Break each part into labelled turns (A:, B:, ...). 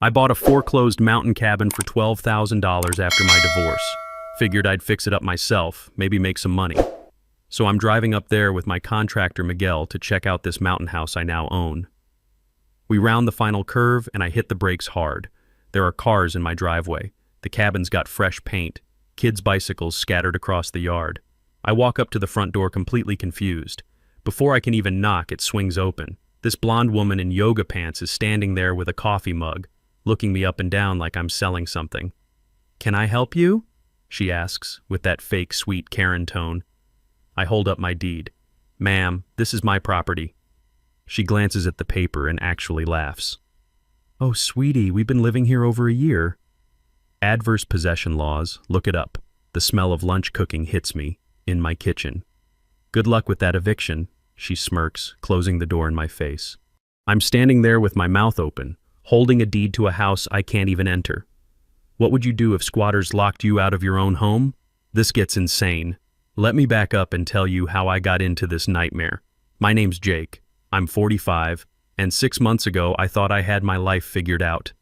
A: I bought a foreclosed mountain cabin for $12,000 after my divorce. Figured I'd fix it up myself, maybe make some money. So I'm driving up there with my contractor Miguel to check out this mountain house I now own. We round the final curve and I hit the brakes hard. There are cars in my driveway. The cabin's got fresh paint. Kids' bicycles scattered across the yard. I walk up to the front door completely confused. Before I can even knock, it swings open. This blonde woman in yoga pants is standing there with a coffee mug, looking me up and down like I'm selling something. "Can I help you?" she asks, with that fake sweet Karen tone. I hold up my deed. "Ma'am, this is my property." She glances at the paper and actually laughs. "Oh, sweetie, we've been living here over a year." Adverse possession laws, look it up. The smell of lunch cooking hits me, in my kitchen. "Good luck with that eviction," she smirks, closing the door in my face. I'm standing there with my mouth open, holding a deed to a house I can't even enter. What would you do if squatters locked you out of your own home? This gets insane. Let me back up and tell you how I got into this nightmare. My name's Jake. I'm 45, and 6 months ago I thought I had my life figured out.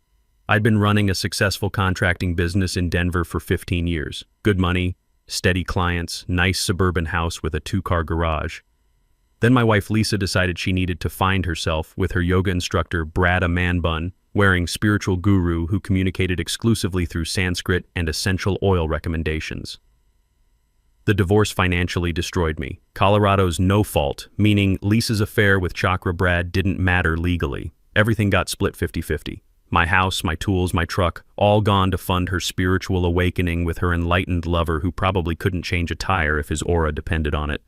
A: I'd been running a successful contracting business in Denver for 15 years. Good money, steady clients, nice suburban house with a 2-car garage. Then my wife Lisa decided she needed to find herself with her yoga instructor Brad, a man bun, wearing spiritual guru who communicated exclusively through Sanskrit and essential oil recommendations. The divorce financially destroyed me. Colorado's no fault, meaning Lisa's affair with Chakra Brad didn't matter legally. Everything got split 50-50. My house, my tools, my truck, all gone to fund her spiritual awakening with her enlightened lover who probably couldn't change a tire if his aura depended on it.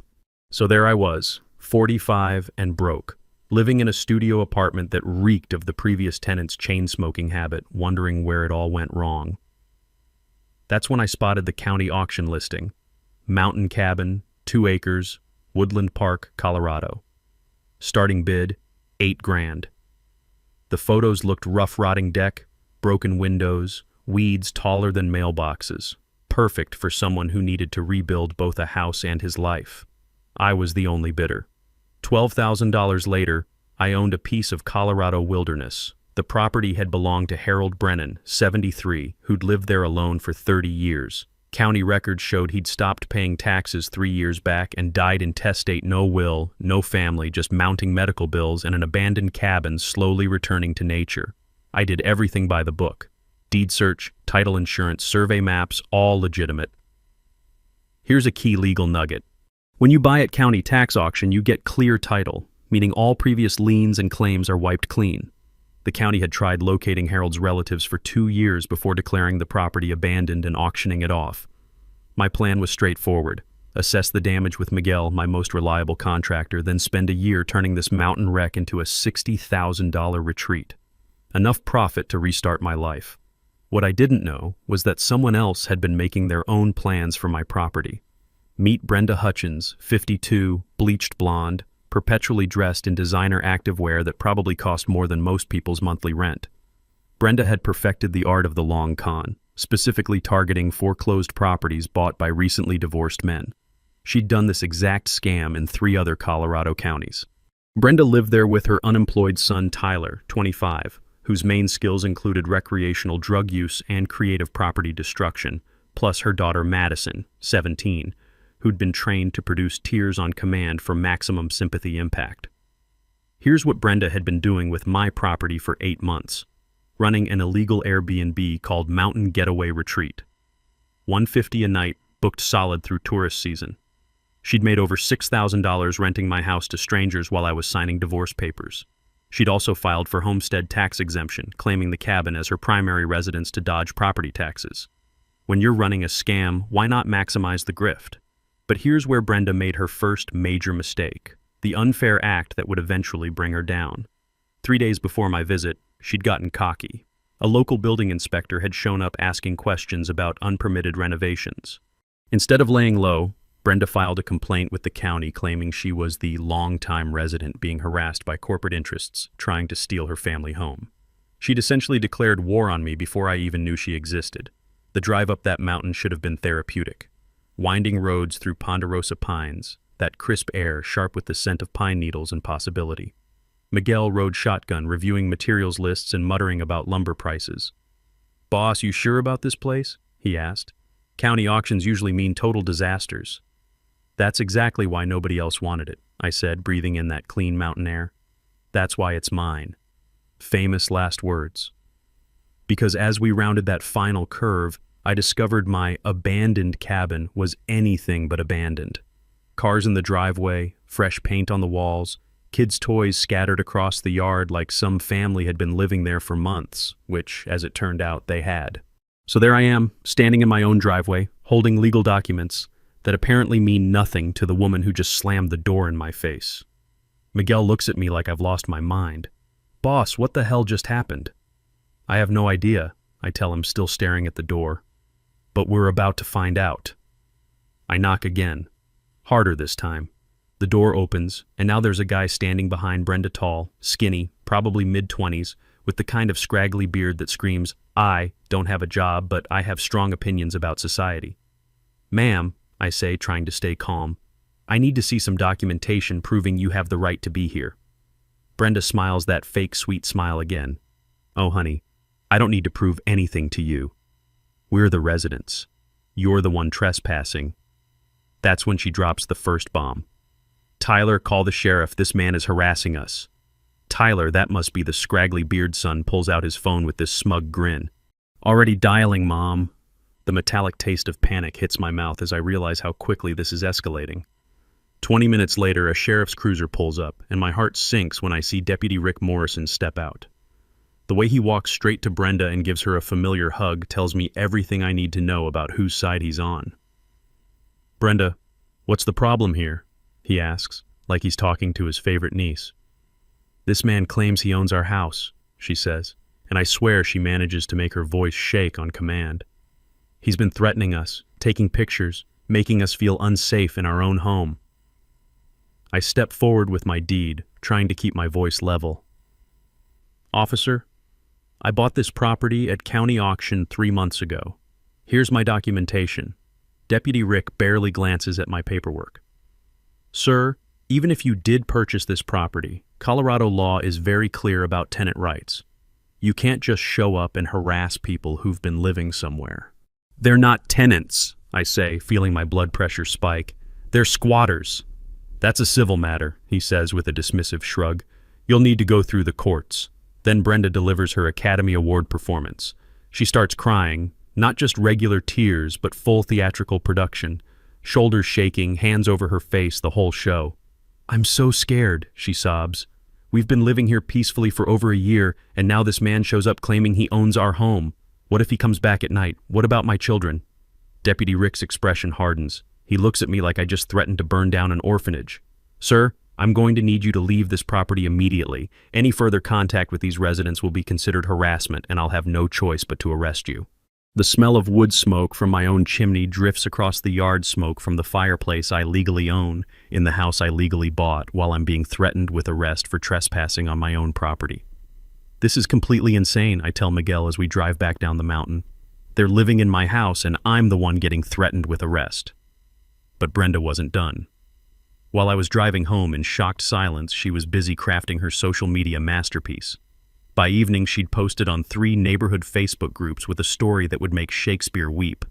A: So there I was, 45 and broke, living in a studio apartment that reeked of the previous tenant's chain-smoking habit, wondering where it all went wrong. That's when I spotted the county auction listing. Mountain cabin, 2 acres, Woodland Park, Colorado. Starting bid, $8,000. The photos looked rough rotting deck, broken windows, weeds taller than mailboxes. Perfect for someone who needed to rebuild both a house and his life. I was the only bidder. $12,000 later, I owned a piece of Colorado wilderness. The property had belonged to Harold Brennan, 73, who'd lived there alone for 30 years. County records showed he'd stopped paying taxes 3 years back and died intestate, no will, no family, just mounting medical bills and an abandoned cabin slowly returning to nature. I did everything by the book. Deed search, title insurance, survey maps, all legitimate. Here's a key legal nugget. When you buy at county tax auction, you get clear title, meaning all previous liens and claims are wiped clean. The county had tried locating Harold's relatives for 2 years before declaring the property abandoned and auctioning it off. My plan was straightforward. Assess the damage with Miguel, my most reliable contractor, then spend a year turning this mountain wreck into a $60,000 retreat. Enough profit to restart my life. What I didn't know was that someone else had been making their own plans for my property. Meet Brenda Hutchins, 52, bleached blonde, perpetually dressed in designer activewear that probably cost more than most people's monthly rent. Brenda had perfected the art of the long con, specifically targeting foreclosed properties bought by recently divorced men. She'd done this exact scam in 3 other Colorado counties. Brenda lived there with her unemployed son Tyler, 25, whose main skills included recreational drug use and creative property destruction, plus her daughter Madison, 17, who'd been trained to produce tears on command for maximum sympathy impact. Here's what Brenda had been doing with my property for 8 months. Running an illegal Airbnb called Mountain Getaway Retreat. $150 a night, booked solid through tourist season. She'd made over $6,000 renting my house to strangers while I was signing divorce papers. She'd also filed for homestead tax exemption, claiming the cabin as her primary residence to dodge property taxes. When you're running a scam, why not maximize the grift? But here's where Brenda made her first major mistake, the unfair act that would eventually bring her down. 3 days before my visit, she'd gotten cocky. A local building inspector had shown up asking questions about unpermitted renovations. Instead of laying low, Brenda filed a complaint with the county claiming she was the longtime resident being harassed by corporate interests trying to steal her family home. She'd essentially declared war on me before I even knew she existed. The drive up that mountain should have been therapeutic. Winding roads through ponderosa pines, that crisp air sharp with the scent of pine needles and possibility. Miguel rode shotgun, reviewing materials lists and muttering about lumber prices. "Boss, you sure about this place?" he asked. "County auctions usually mean total disasters." "That's exactly why nobody else wanted it," I said, breathing in that clean mountain air. "That's why it's mine." Famous last words. Because as we rounded that final curve, I discovered my abandoned cabin was anything but abandoned. Cars in the driveway, fresh paint on the walls, kids' toys scattered across the yard like some family had been living there for months, which, as it turned out, they had. So there I am, standing in my own driveway, holding legal documents that apparently mean nothing to the woman who just slammed the door in my face. Miguel looks at me like I've lost my mind. "Boss, what the hell just happened?" "I have no idea," I tell him, still staring at the door. "But we're about to find out." I knock again, harder this time. The door opens, and now there's a guy standing behind Brenda, tall, skinny, probably mid-20s, with the kind of scraggly beard that screams, "I don't have a job, but I have strong opinions about society." "Ma'am," I say, trying to stay calm, "I need to see some documentation proving you have the right to be here." Brenda smiles that fake sweet smile again. "Oh, honey, I don't need to prove anything to you. We're the residents. You're the one trespassing." That's when she drops the first bomb. "Tyler, call the sheriff. This man is harassing us." Tyler, that must be the scraggly beard son, pulls out his phone with this smug grin. "Already dialing, Mom." The metallic taste of panic hits my mouth as I realize how quickly this is escalating. 20 minutes later, a sheriff's cruiser pulls up, and my heart sinks when I see Deputy Rick Morrison step out. The way he walks straight to Brenda and gives her a familiar hug tells me everything I need to know about whose side he's on. "Brenda, what's the problem here?" he asks, like he's talking to his favorite niece. "This man claims he owns our house," she says, and I swear she manages to make her voice shake on command. "He's been threatening us, taking pictures, making us feel unsafe in our own home." I step forward with my deed, trying to keep my voice level. "Officer, I bought this property at county auction 3 months ago. Here's my documentation." Deputy Rick barely glances at my paperwork. "Sir, even if you did purchase this property, Colorado law is very clear about tenant rights. You can't just show up and harass people who've been living somewhere." "They're not tenants," I say, feeling my blood pressure spike. "They're squatters." "That's a civil matter," he says with a dismissive shrug. "You'll need to go through the courts." Then Brenda delivers her Academy Award performance. She starts crying, not just regular tears, but full theatrical production. Shoulders shaking, hands over her face, the whole show. "I'm so scared," she sobs. "We've been living here peacefully for over a year, and now this man shows up claiming he owns our home. What if he comes back at night? What about my children?" Deputy Rick's expression hardens. He looks at me like I just threatened to burn down an orphanage. "Sir, I'm going to need you to leave this property immediately. Any further contact with these residents will be considered harassment, and I'll have no choice but to arrest you." The smell of wood smoke from my own chimney drifts across the yard smoke from the fireplace I legally own in the house I legally bought while I'm being threatened with arrest for trespassing on my own property. "This is completely insane," I tell Miguel as we drive back down the mountain. "They're living in my house, and I'm the one getting threatened with arrest." But Brenda wasn't done. While I was driving home in shocked silence, she was busy crafting her social media masterpiece. By evening, she'd posted on 3 neighborhood Facebook groups with a story that would make Shakespeare weep.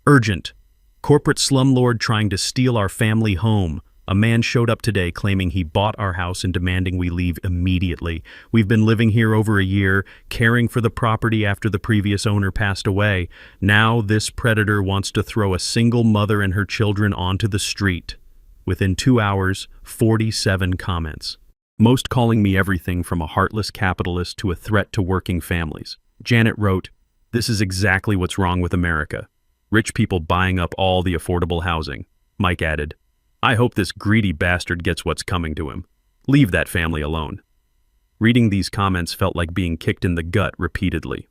A: "Urgent. Corporate slumlord trying to steal our family home. A man showed up today claiming he bought our house and demanding we leave immediately. We've been living here over a year, caring for the property after the previous owner passed away. Now this predator wants to throw a single mother and her children onto the street." Within 2 hours, 47 comments. Most calling me everything from a heartless capitalist to a threat to working families. Janet wrote, "This is exactly what's wrong with America. Rich people buying up all the affordable housing." Mike added, "I hope this greedy bastard gets what's coming to him. Leave that family alone." Reading these comments felt like being kicked in the gut repeatedly.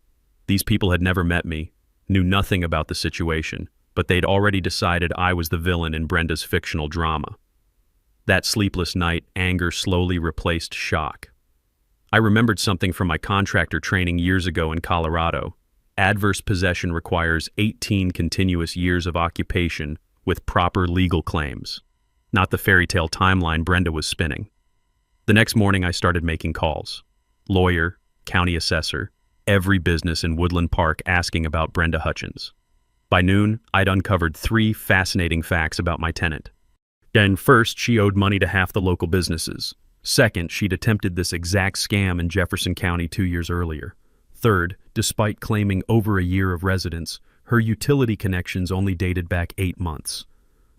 A: These people had never met me, knew nothing about the situation, but they'd already decided I was the villain in Brenda's fictional drama. That sleepless night, anger slowly replaced shock. I remembered something from my contractor training years ago in Colorado. Adverse possession requires 18 continuous years of occupation with proper legal claims. Not the fairy tale timeline Brenda was spinning. The next morning, I started making calls. Lawyer, county assessor, every business in Woodland Park asking about Brenda Hutchins. By noon, I'd uncovered 3 fascinating facts about my tenant. And first, she owed money to half the local businesses. Second, she'd attempted this exact scam in Jefferson County 2 years earlier. Third, despite claiming over a year of residence, her utility connections only dated back 8 months.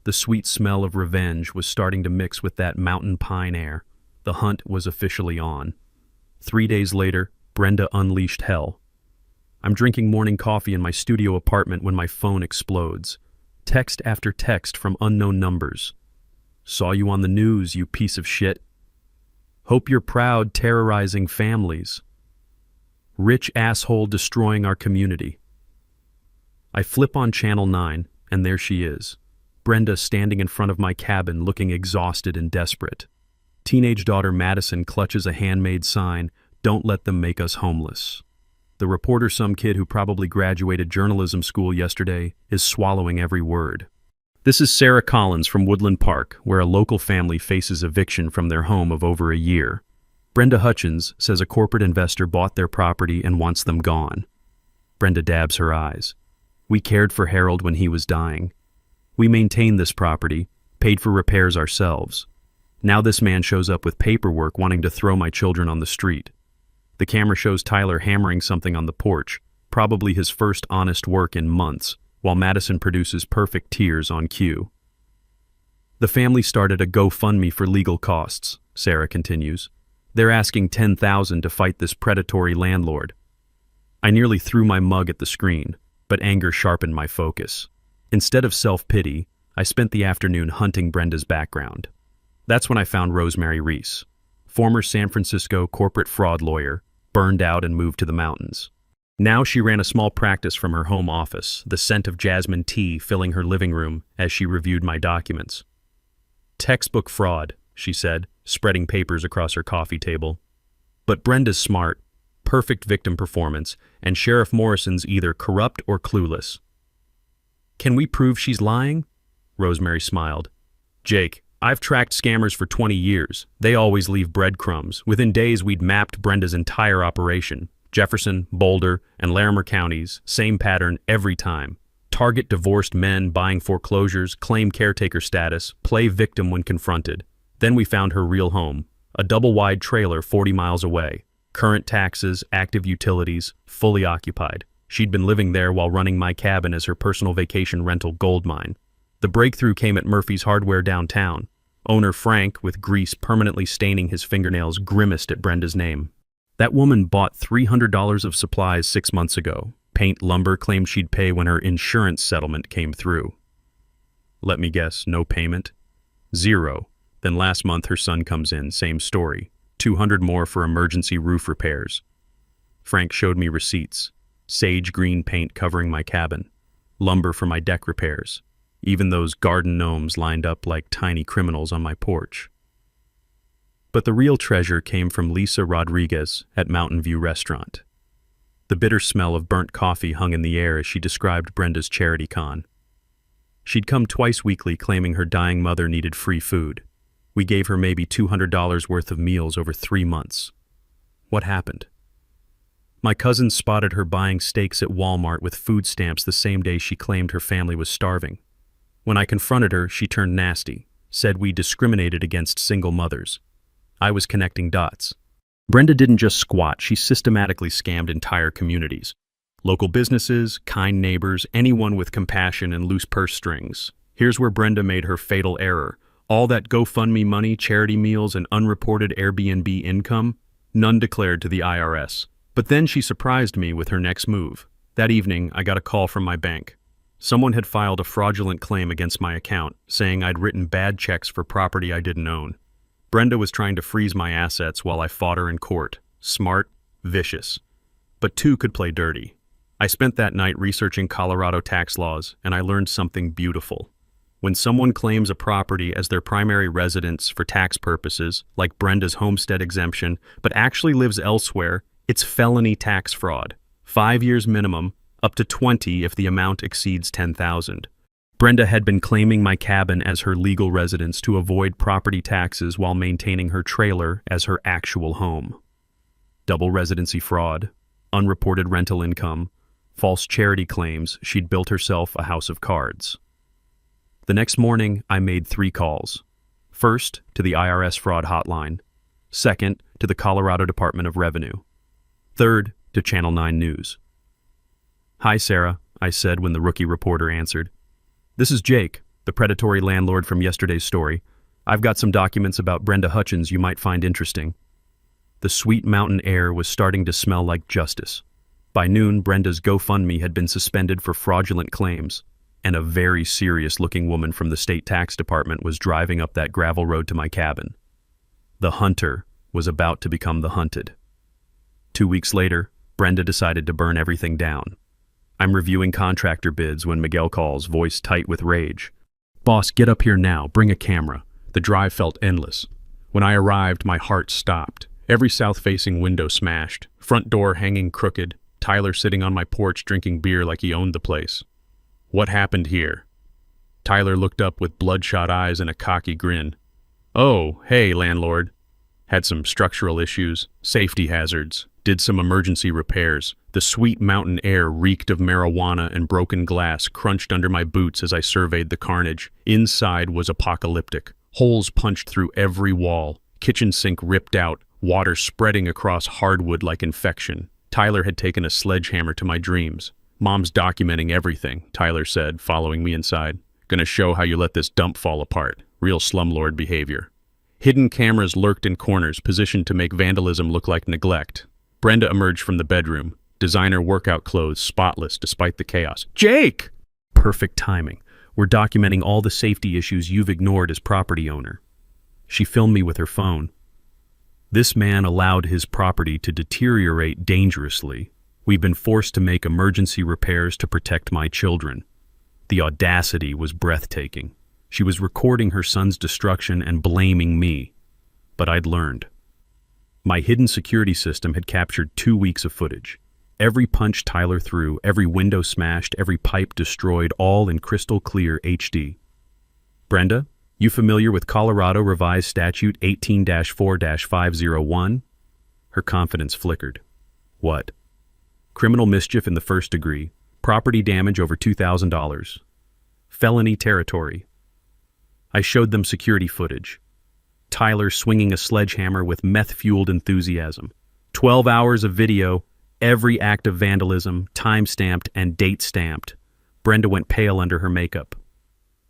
A: The sweet smell of revenge was starting to mix with that mountain pine air. The hunt was officially on. 3 days later, Brenda unleashed hell. I'm drinking morning coffee in my studio apartment when my phone explodes. Text after text from unknown numbers. Saw you on the news, you piece of shit. Hope you're proud, terrorizing families. Rich asshole destroying our community. I flip on Channel 9, and there she is. Brenda standing in front of my cabin looking exhausted and desperate. Teenage daughter Madison clutches a handmade sign, "Don't let them make us homeless." The reporter, some kid who probably graduated journalism school yesterday, is swallowing every word. This is Sarah Collins from Woodland Park, where a local family faces eviction from their home of over a year. Brenda Hutchins says a corporate investor bought their property and wants them gone. Brenda dabs her eyes. We cared for Harold when he was dying. We maintained this property, paid for repairs ourselves. Now this man shows up with paperwork wanting to throw my children on the street. The camera shows Tyler hammering something on the porch, probably his first honest work in months, while Madison produces perfect tears on cue. The family started a GoFundMe for legal costs, Sarah continues. They're asking $10,000 to fight this predatory landlord. I nearly threw my mug at the screen, but anger sharpened my focus. Instead of self-pity, I spent the afternoon hunting Brenda's background. That's when I found Rosemary Reese, former San Francisco corporate fraud lawyer, burned out and moved to the mountains. Now she ran a small practice from her home office, the scent of jasmine tea filling her living room as she reviewed my documents. Textbook fraud, she said, spreading papers across her coffee table. But Brenda's smart, perfect victim performance, and Sheriff Morrison's either corrupt or clueless. Can we prove she's lying? Rosemary smiled. Jake, I've tracked scammers for 20 years. They always leave breadcrumbs. Within days, we'd mapped Brenda's entire operation. Jefferson, Boulder, and Larimer counties, same pattern every time. Target divorced men buying foreclosures, claim caretaker status, play victim when confronted. Then we found her real home, a double-wide trailer 40 miles away. Current taxes, active utilities, fully occupied. She'd been living there while running my cabin as her personal vacation rental goldmine. The breakthrough came at Murphy's Hardware downtown. Owner Frank, with grease permanently staining his fingernails, grimaced at Brenda's name. That woman bought $300 of supplies 6 months ago. Paint Lumber claimed she'd pay when her insurance settlement came through. Let me guess, no payment? 0. Then last month her son comes in, same story. 200 more for emergency roof repairs. Frank showed me receipts. Sage green paint covering my cabin. Lumber for my deck repairs. Even those garden gnomes lined up like tiny criminals on my porch. But the real treasure came from Lisa Rodriguez at Mountain View Restaurant. The bitter smell of burnt coffee hung in the air as she described Brenda's charity con. She'd come twice weekly claiming her dying mother needed free food. We gave her maybe $200 worth of meals over 3 months. What happened? My cousin spotted her buying steaks at Walmart with food stamps the same day she claimed her family was starving. When I confronted her, she turned nasty, said we discriminated against single mothers. I was connecting dots. Brenda didn't just squat, she systematically scammed entire communities. Local businesses, kind neighbors, anyone with compassion and loose purse strings. Here's where Brenda made her fatal error. All that GoFundMe money, charity meals, and unreported Airbnb income, none declared to the IRS. But then she surprised me with her next move. That evening, I got a call from my bank. Someone had filed a fraudulent claim against my account, saying I'd written bad checks for property I didn't own. Brenda was trying to freeze my assets while I fought her in court. Smart, vicious. But 2 could play dirty. I spent that night researching Colorado tax laws, and I learned something beautiful. When someone claims a property as their primary residence for tax purposes, like Brenda's homestead exemption, but actually lives elsewhere, it's felony tax fraud. 5 years minimum, up to 20 if the amount exceeds $10,000. Brenda had been claiming my cabin as her legal residence to avoid property taxes while maintaining her trailer as her actual home. Double residency fraud, unreported rental income, false charity claims she'd built herself a house of cards. The next morning, I made 3 calls. First, to the IRS fraud hotline. Second, to the Colorado Department of Revenue. Third, to Channel 9 News. "Hi, Sarah," I said when the rookie reporter answered. "This is Jake, the predatory landlord from yesterday's story. I've got some documents about Brenda Hutchins you might find interesting." The sweet mountain air was starting to smell like justice. By noon, Brenda's GoFundMe had been suspended for fraudulent claims, and a very serious-looking woman from the state tax department was driving up that gravel road to my cabin. The hunter was about to become the hunted. 2 weeks later, Brenda decided to burn everything down. I'm reviewing contractor bids when Miguel calls, voice tight with rage. "Boss, get up here now. Bring a camera." The drive felt endless. When I arrived, my heart stopped. Every south-facing window smashed, front door hanging crooked, Tyler sitting on my porch drinking beer like he owned the place. "What happened here?" Tyler looked up with bloodshot eyes and a cocky grin. "Oh, hey, landlord. Had some structural issues, safety hazards, did some emergency repairs." The sweet mountain air reeked of marijuana and broken glass crunched under my boots as I surveyed the carnage. Inside was apocalyptic. Holes punched through every wall, kitchen sink ripped out, water spreading across hardwood like infection. Tyler had taken a sledgehammer to my dreams. "Mom's documenting everything," Tyler said, following me inside. "Gonna show how you let this dump fall apart. Real slumlord behavior." Hidden cameras lurked in corners, positioned to make vandalism look like neglect. Brenda emerged from the bedroom, designer workout clothes spotless despite the chaos. "Jake!" Perfect timing. "We're documenting all the safety issues you've ignored as property owner." She filmed me with her phone. "This man allowed his property to deteriorate dangerously. We've been forced to make emergency repairs to protect my children." The audacity was breathtaking. She was recording her son's destruction and blaming me. But I'd learned. My hidden security system had captured 2 weeks of footage. Every punch Tyler threw, every window smashed, every pipe destroyed, all in crystal clear HD. "Brenda, you familiar with Colorado Revised Statute 18-4-501? Her confidence flickered. "What?" "Criminal mischief in the first degree, property damage over $2,000. Felony territory." I showed them security footage. Tyler swinging a sledgehammer with meth-fueled enthusiasm. 12 hours of video, every act of vandalism, time-stamped and date-stamped. Brenda went pale under her makeup.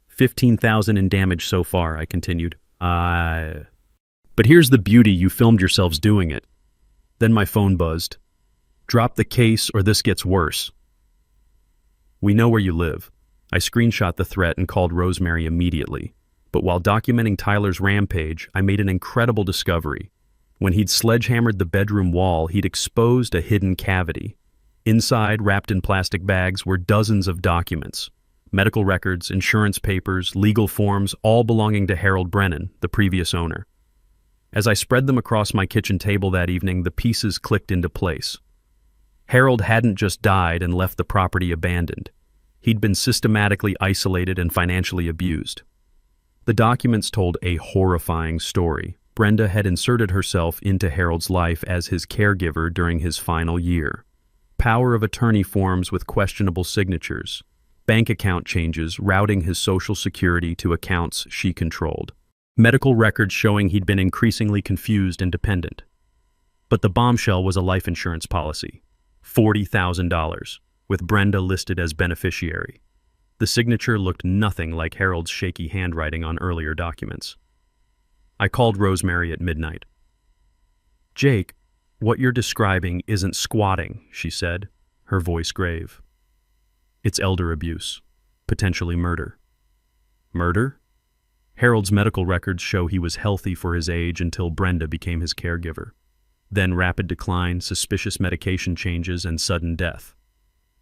A: $15,000 in damage so far, I continued. But here's the beauty, you filmed yourselves doing it." Then my phone buzzed. "Drop the case or this gets worse." "We know where you live." I screenshot the threat and called Rosemary immediately. But while documenting Tyler's rampage, I made an incredible discovery. When he'd sledgehammered the bedroom wall, he'd exposed a hidden cavity. Inside, wrapped in plastic bags, were dozens of documents. Medical records, insurance papers, legal forms, all belonging to Harold Brennan, the previous owner. As I spread them across my kitchen table that evening, the pieces clicked into place. Harold hadn't just died and left the property abandoned. He'd been systematically isolated and financially abused. The documents told a horrifying story. Brenda had inserted herself into Harold's life as his caregiver during his final year. Power of attorney forms with questionable signatures. Bank account changes routing his Social Security to accounts she controlled. Medical records showing he'd been increasingly confused and dependent. But the bombshell was a life insurance policy. $40,000, with Brenda listed as beneficiary. The signature looked nothing like Harold's shaky handwriting on earlier documents. I called Rosemary at midnight. "Jake, what you're describing isn't squatting," she said, her voice grave. "It's elder abuse, potentially murder." "Murder?" Harold's medical records show he was healthy for his age until Brenda became his caregiver. Then rapid decline, suspicious medication changes, and sudden death.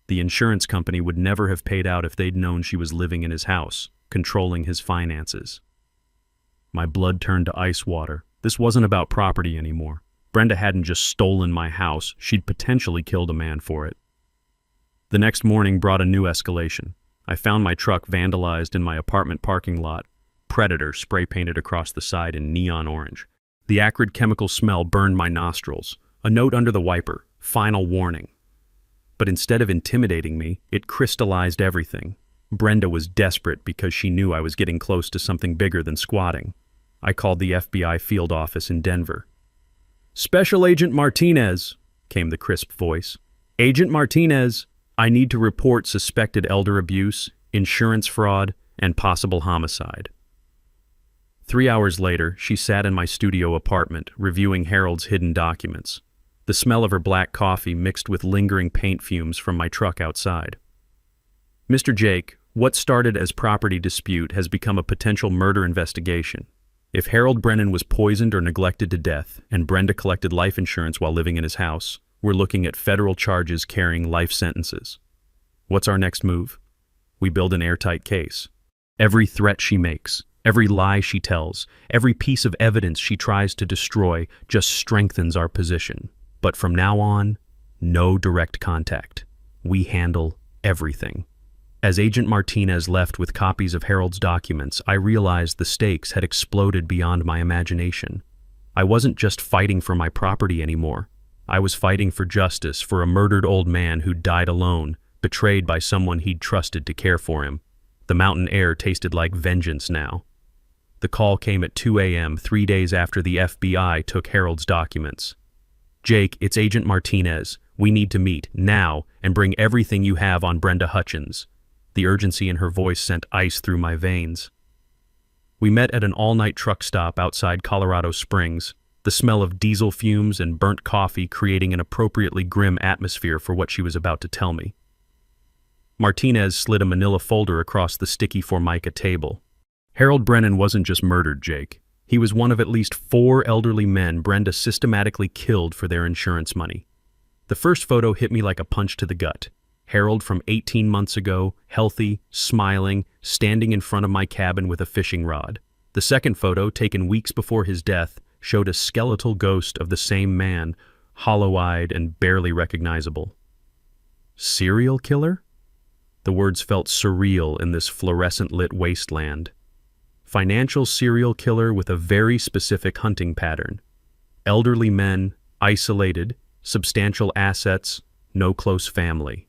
A: The insurance company would never have paid out if they'd known she was living in his house, controlling his finances. My blood turned to ice water. This wasn't about property anymore. Brenda hadn't just stolen my house, she'd potentially killed a man for it. The next morning brought a new escalation. I found my truck vandalized in my apartment parking lot. Predator spray painted across the side in neon orange. The acrid chemical smell burned my nostrils. A note under the wiper, final warning. But instead of intimidating me, it crystallized everything. Brenda was desperate because she knew I was getting close to something bigger than squatting. I called the FBI field office in Denver. "Special Agent Martinez," came the crisp voice. "Agent Martinez, I need to report suspected elder abuse, insurance fraud, and possible homicide." 3 hours later, she sat in my studio apartment, reviewing Harold's hidden documents. The smell of her black coffee mixed with lingering paint fumes from my truck outside. "Mr. Jake, what started as property dispute has become a potential murder investigation. If Harold Brennan was poisoned or neglected to death, and Brenda collected life insurance while living in his house, we're looking at federal charges carrying life sentences. What's our next move? We build an airtight case. Every threat she makes, every lie she tells, every piece of evidence she tries to destroy just strengthens our position. But from now on, no direct contact. We handle everything." As Agent Martinez left with copies of Harold's documents, I realized the stakes had exploded beyond my imagination. I wasn't just fighting for my property anymore. I was fighting for justice for a murdered old man who died alone, betrayed by someone he'd trusted to care for him. The mountain air tasted like vengeance now. The call came at 2 a.m., 3 days after the FBI took Harold's documents. "Jake, it's Agent Martinez. We need to meet, now, and bring everything you have on Brenda Hutchins." The urgency in her voice sent ice through my veins. We met at an all-night truck stop outside Colorado Springs, the smell of diesel fumes and burnt coffee creating an appropriately grim atmosphere for what she was about to tell me. Martinez slid a manila folder across the sticky Formica table. "Harold Brennan wasn't just murdered, Jake. He was one of at least 4 elderly men Brenda systematically killed for their insurance money." The first photo hit me like a punch to the gut. Harold from 18 months ago, healthy, smiling, standing in front of my cabin with a fishing rod. The second photo, taken weeks before his death, showed a skeletal ghost of the same man, hollow-eyed and barely recognizable. Serial killer? The words felt surreal in this fluorescent-lit wasteland. Financial serial killer with a very specific hunting pattern. Elderly men, isolated, substantial assets, no close family.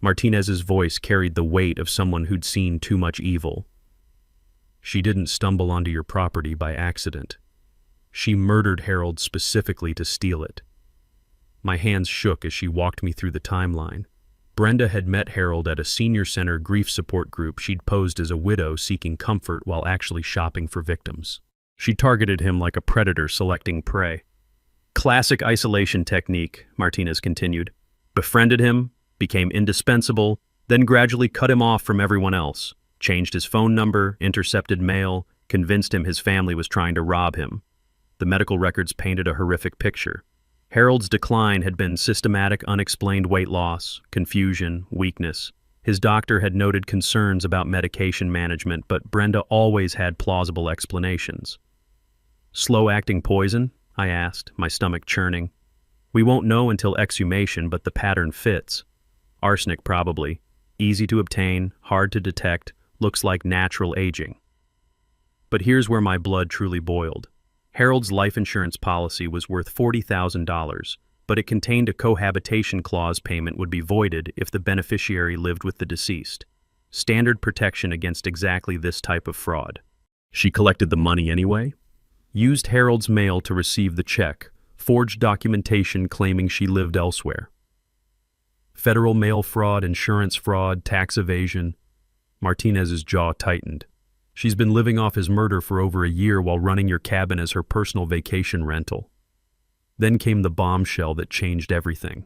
A: Martinez's voice carried the weight of someone who'd seen too much evil. "She didn't stumble onto your property by accident. She murdered Harold specifically to steal it." My hands shook as she walked me through the timeline. Brenda had met Harold at a senior center grief support group she'd posed as a widow seeking comfort while actually shopping for victims. She targeted him like a predator selecting prey. "Classic isolation technique," Martinez continued. "Befriended him, became indispensable, then gradually cut him off from everyone else, changed his phone number, intercepted mail, convinced him his family was trying to rob him." The medical records painted a horrific picture. Harold's decline had been systematic, unexplained weight loss, confusion, weakness. His doctor had noted concerns about medication management, but Brenda always had plausible explanations. "Slow-acting poison?" I asked, my stomach churning. "We won't know until exhumation, but the pattern fits. Arsenic probably. Easy to obtain, hard to detect, looks like natural aging." But here's where my blood truly boiled. Harold's life insurance policy was worth $40,000, but it contained a cohabitation clause payment would be voided if the beneficiary lived with the deceased. Standard protection against exactly this type of fraud. She collected the money anyway? Used Harold's mail to receive the check, forged documentation claiming she lived elsewhere. Federal mail fraud, insurance fraud, tax evasion. Martinez's jaw tightened. She's been living off his murder for over a year while running your cabin as her personal vacation rental. Then came the bombshell that changed everything.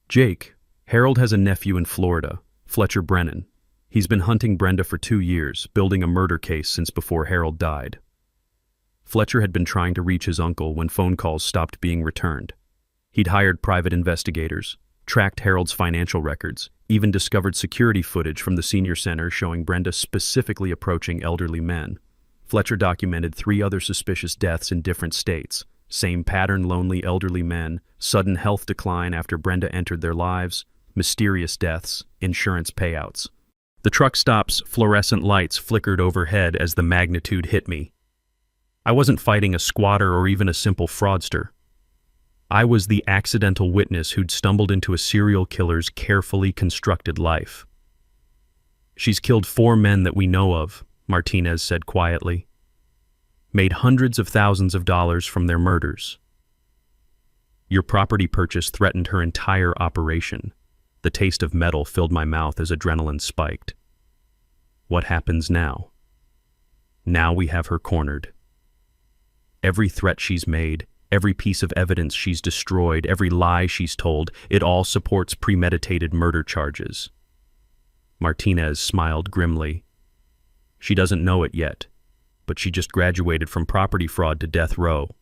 A: "Jake, Harold has a nephew in Florida, Fletcher Brennan. He's been hunting Brenda for 2 years, building a murder case since before Harold died." Fletcher had been trying to reach his uncle when phone calls stopped being returned. He'd hired private investigators, tracked Harold's financial records, even discovered security footage from the senior center showing Brenda specifically approaching elderly men. Fletcher documented 3 other suspicious deaths in different states. Same pattern: lonely elderly men, sudden health decline after Brenda entered their lives, mysterious deaths, insurance payouts. The truck stop's fluorescent lights flickered overhead as the magnitude hit me. I wasn't fighting a squatter or even a simple fraudster. I was the accidental witness who'd stumbled into a serial killer's carefully constructed life. "She's killed 4 men that we know of," Martinez said quietly. "Made hundreds of thousands of dollars from their murders. Your property purchase threatened her entire operation." The taste of metal filled my mouth as adrenaline spiked. What happens now? Now we have her cornered. Every threat she's made, every piece of evidence she's destroyed, every lie she's told, it all supports premeditated murder charges. Martinez smiled grimly. "She doesn't know it yet, but she just graduated from property fraud to death row."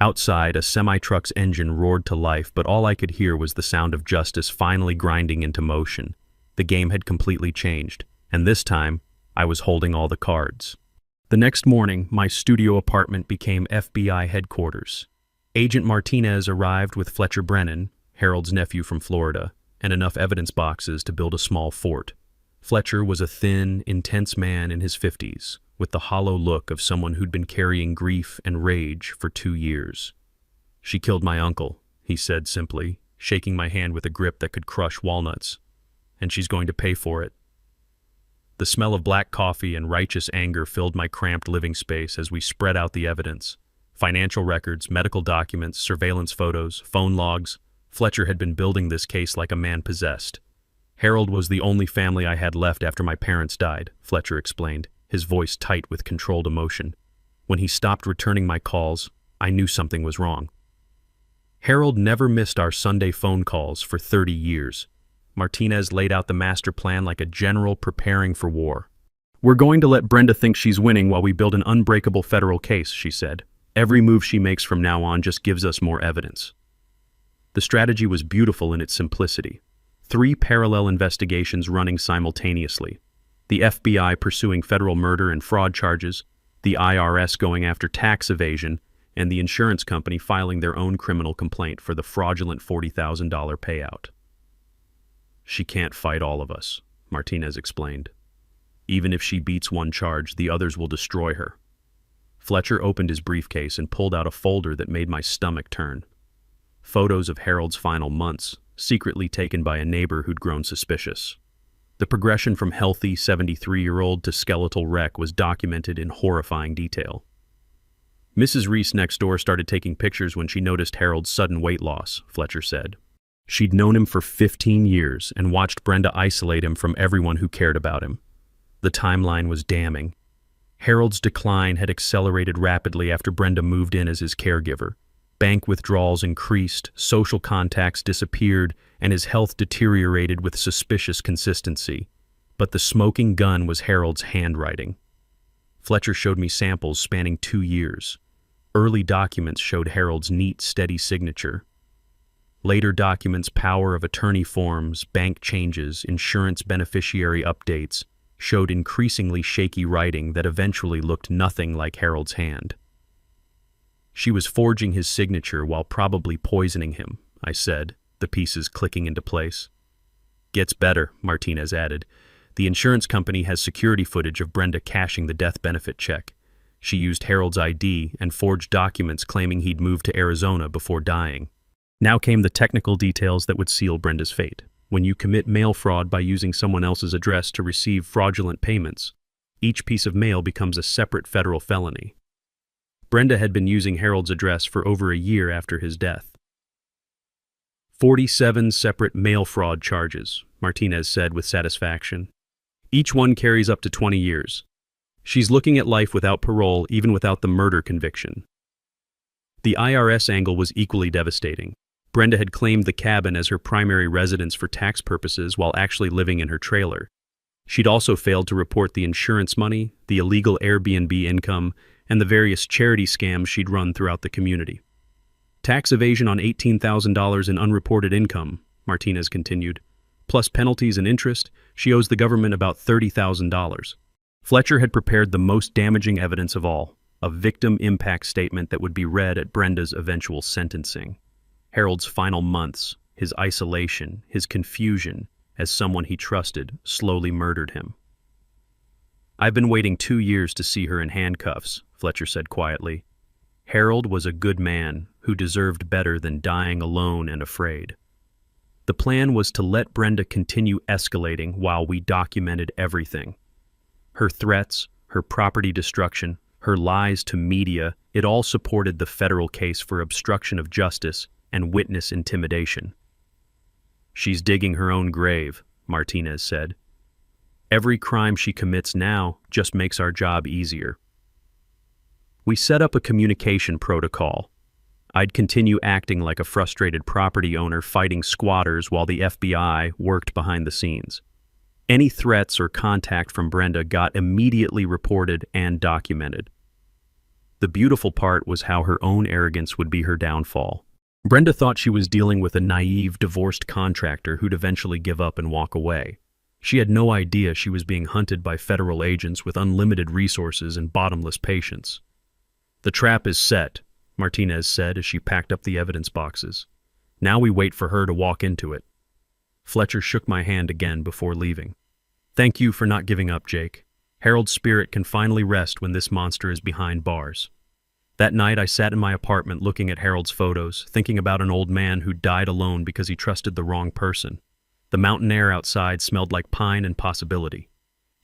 A: Outside, a semi-truck's engine roared to life, but all I could hear was the sound of justice finally grinding into motion. The game had completely changed, and this time, I was holding all the cards. The next morning, my studio apartment became FBI headquarters. Agent Martinez arrived with Fletcher Brennan, Harold's nephew from Florida, and enough evidence boxes to build a small fort. Fletcher was a thin, intense man in his 50s, with the hollow look of someone who'd been carrying grief and rage for 2 years. "She killed my uncle," he said simply, shaking my hand with a grip that could crush walnuts. "And she's going to pay for it." The smell of black coffee and righteous anger filled my cramped living space as we spread out the evidence. Financial records, medical documents, surveillance photos, phone logs. Fletcher had been building this case like a man possessed. "Harold was the only family I had left after my parents died," Fletcher explained, his voice tight with controlled emotion. "When he stopped returning my calls, I knew something was wrong." Harold never missed our Sunday phone calls for 30 years. Martinez laid out the master plan like a general preparing for war. "We're going to let Brenda think she's winning while we build an unbreakable federal case," she said. "Every move she makes from now on just gives us more evidence." The strategy was beautiful in its simplicity. 3 parallel investigations running simultaneously. The FBI pursuing federal murder and fraud charges, the IRS going after tax evasion, and the insurance company filing their own criminal complaint for the fraudulent $40,000 payout. "She can't fight all of us," Martinez explained. "Even if she beats one charge, the others will destroy her." Fletcher opened his briefcase and pulled out a folder that made my stomach turn. Photos of Harold's final months, secretly taken by a neighbor who'd grown suspicious. The progression from healthy 73-year-old to skeletal wreck was documented in horrifying detail. "Mrs. Reese next door started taking pictures when she noticed Harold's sudden weight loss," Fletcher said. "She'd known him for 15 years and watched Brenda isolate him from everyone who cared about him." The timeline was damning. Harold's decline had accelerated rapidly after Brenda moved in as his caregiver. Bank withdrawals increased, social contacts disappeared, and his health deteriorated with suspicious consistency. But the smoking gun was Harold's handwriting. Fletcher showed me samples spanning 2 years. Early documents showed Harold's neat, steady signature. Later documents, power of attorney forms, bank changes, insurance beneficiary updates, showed increasingly shaky writing that eventually looked nothing like Harold's hand. "She was forging his signature while probably poisoning him," I said, the pieces clicking into place. "Gets better," Martinez added. "The insurance company has security footage of Brenda cashing the death benefit check. She used Harold's ID and forged documents claiming he'd moved to Arizona before dying." Now came the technical details that would seal Brenda's fate. When you commit mail fraud by using someone else's address to receive fraudulent payments, each piece of mail becomes a separate federal felony. Brenda had been using Harold's address for over a year after his death. 47 separate mail fraud charges, Martinez said with satisfaction. Each one carries up to 20 years. She's looking at life without parole, even without the murder conviction. The IRS angle was equally devastating. Brenda had claimed the cabin as her primary residence for tax purposes while actually living in her trailer. She'd also failed to report the insurance money, the illegal Airbnb income, and the various charity scams she'd run throughout the community. "Tax evasion on $18,000 in unreported income," Martinez continued. "Plus penalties and interest, she owes the government about $30,000. Fletcher had prepared the most damaging evidence of all, a victim impact statement that would be read at Brenda's eventual sentencing. Harold's final months, his isolation, his confusion, as someone he trusted slowly murdered him. "I've been waiting 2 years to see her in handcuffs," Fletcher said quietly. "Harold was a good man who deserved better than dying alone and afraid." The plan was to let Brenda continue escalating while we documented everything. Her threats, her property destruction, her lies to media, it all supported the federal case for obstruction of justice and witness intimidation. "She's digging her own grave," Martinez said. "Every crime she commits now just makes our job easier." We set up a communication protocol. I'd continue acting like a frustrated property owner fighting squatters while the FBI worked behind the scenes. Any threats or contact from Brenda got immediately reported and documented. The beautiful part was how her own arrogance would be her downfall. Brenda thought she was dealing with a naive, divorced contractor who'd eventually give up and walk away. She had no idea she was being hunted by federal agents with unlimited resources and bottomless patience. "The trap is set," Martinez said as she packed up the evidence boxes. "Now we wait for her to walk into it." Fletcher shook my hand again before leaving. "Thank you for not giving up, Jake. Harold's spirit can finally rest when this monster is behind bars." That night I sat in my apartment looking at Harold's photos, thinking about an old man who died alone because he trusted the wrong person. The mountain air outside smelled like pine and possibility.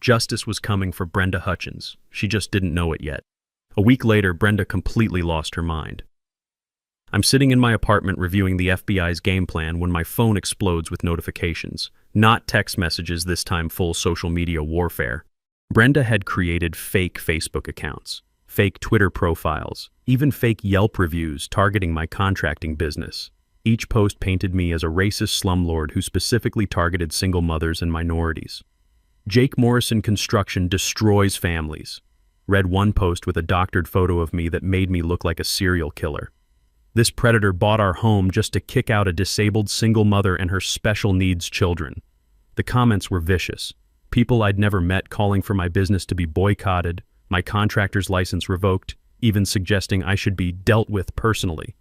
A: Justice was coming for Brenda Hutchins. She just didn't know it yet. A week later, Brenda completely lost her mind. I'm sitting in my apartment reviewing the FBI's game plan when my phone explodes with notifications. Not text messages this time, full social media warfare. Brenda had created fake Facebook accounts, fake Twitter profiles, even fake Yelp reviews targeting my contracting business. Each post painted me as a racist slumlord who specifically targeted single mothers and minorities. "Jake Morrison Construction destroys families," read one post with a doctored photo of me that made me look like a serial killer. "This predator bought our home just to kick out a disabled single mother and her special needs children." The comments were vicious. People I'd never met calling for my business to be boycotted, my contractor's license revoked, even suggesting I should be dealt with personally.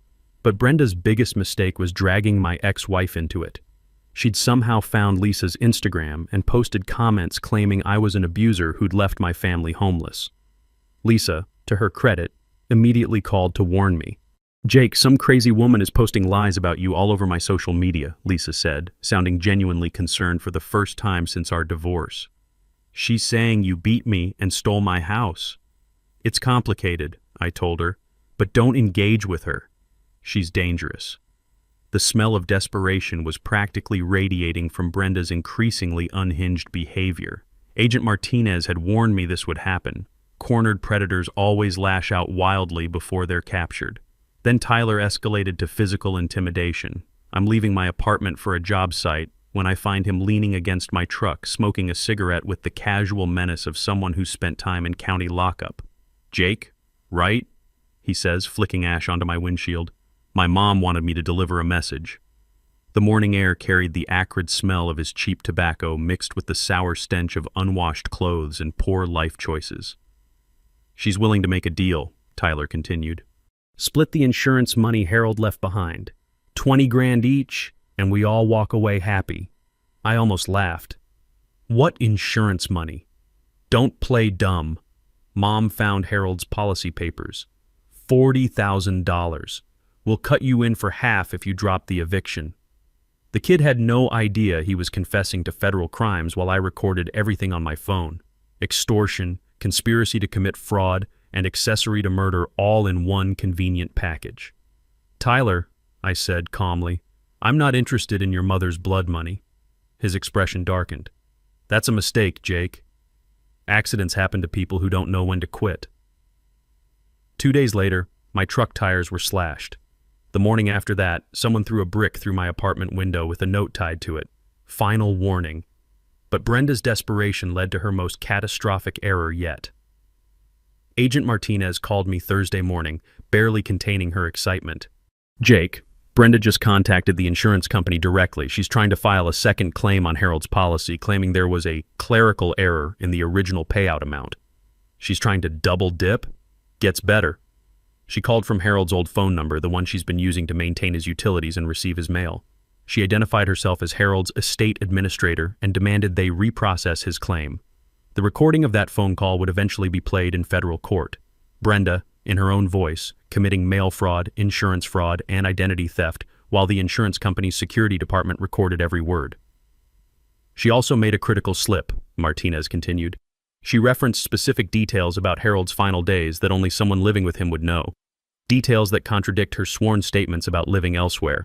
A: But Brenda's biggest mistake was dragging my ex-wife into it. She'd somehow found Lisa's Instagram and posted comments claiming I was an abuser who'd left my family homeless. Lisa, to her credit, immediately called to warn me. "Jake, some crazy woman is posting lies about you all over my social media," Lisa said, sounding genuinely concerned for the first time since our divorce. "She's saying you beat me and stole my house." "It's complicated," I told her, "but don't engage with her. She's dangerous." The smell of desperation was practically radiating from Brenda's increasingly unhinged behavior. Agent Martinez had warned me this would happen. Cornered predators always lash out wildly before they're captured. Then Tyler escalated to physical intimidation. I'm leaving my apartment for a job site when I find him leaning against my truck, smoking a cigarette with the casual menace of someone who spent time in county lockup. "Jake, right?" he says, flicking ash onto my windshield. "My mom wanted me to deliver a message." The morning air carried the acrid smell of his cheap tobacco mixed with the sour stench of unwashed clothes and poor life choices. "She's willing to make a deal," Tyler continued. "Split the insurance money Harold left behind. 20 grand each, and we all walk away happy." I almost laughed. "What insurance money? Don't play dumb." Mom found Harold's policy papers. $40,000. "We'll cut you in for half if you drop the eviction." The kid had no idea he was confessing to federal crimes while I recorded everything on my phone. Extortion, conspiracy to commit fraud, and accessory to murder all in one convenient package. "Tyler," I said calmly, "I'm not interested in your mother's blood money." His expression darkened. "That's a mistake, Jake. Accidents happen to people who don't know when to quit." 2 days later, my truck tires were slashed. The morning after that, someone threw a brick through my apartment window with a note tied to it. "Final warning." But Brenda's desperation led to her most catastrophic error yet. Agent Martinez called me Thursday morning, barely containing her excitement. "Jake, Brenda just contacted the insurance company directly. She's trying to file a second claim on Harold's policy, claiming there was a clerical error in the original payout amount. She's trying to double dip? Gets better. She called from Harold's old phone number, the one she's been using to maintain his utilities and receive his mail. She identified herself as Harold's estate administrator and demanded they reprocess his claim. The recording of that phone call would eventually be played in federal court. Brenda, in her own voice, committing mail fraud, insurance fraud, and identity theft, while the insurance company's security department recorded every word. She also made a critical slip, Martinez continued. She referenced specific details about Harold's final days that only someone living with him would know. Details that contradict her sworn statements about living elsewhere.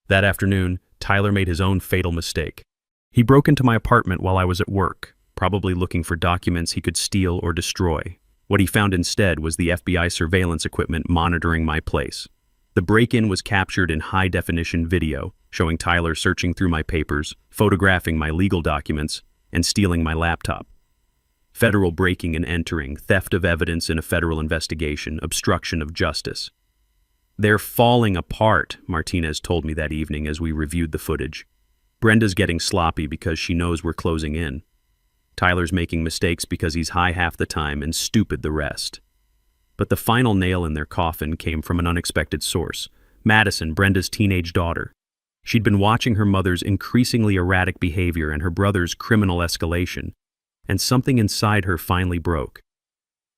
A: That afternoon, Tyler made his own fatal mistake. He broke into my apartment while I was at work, probably looking for documents he could steal or destroy. What he found instead was the FBI surveillance equipment monitoring my place. The break-in was captured in high-definition video, showing Tyler searching through my papers, photographing my legal documents, and stealing my laptop. Federal breaking and entering, theft of evidence in a federal investigation, obstruction of justice. They're falling apart, Martinez told me that evening as we reviewed the footage. Brenda's getting sloppy because she knows we're closing in. Tyler's making mistakes because he's high half the time and stupid the rest. But the final nail in their coffin came from an unexpected source. Madison, Brenda's teenage daughter. She'd been watching her mother's increasingly erratic behavior and her brother's criminal escalation, and something inside her finally broke.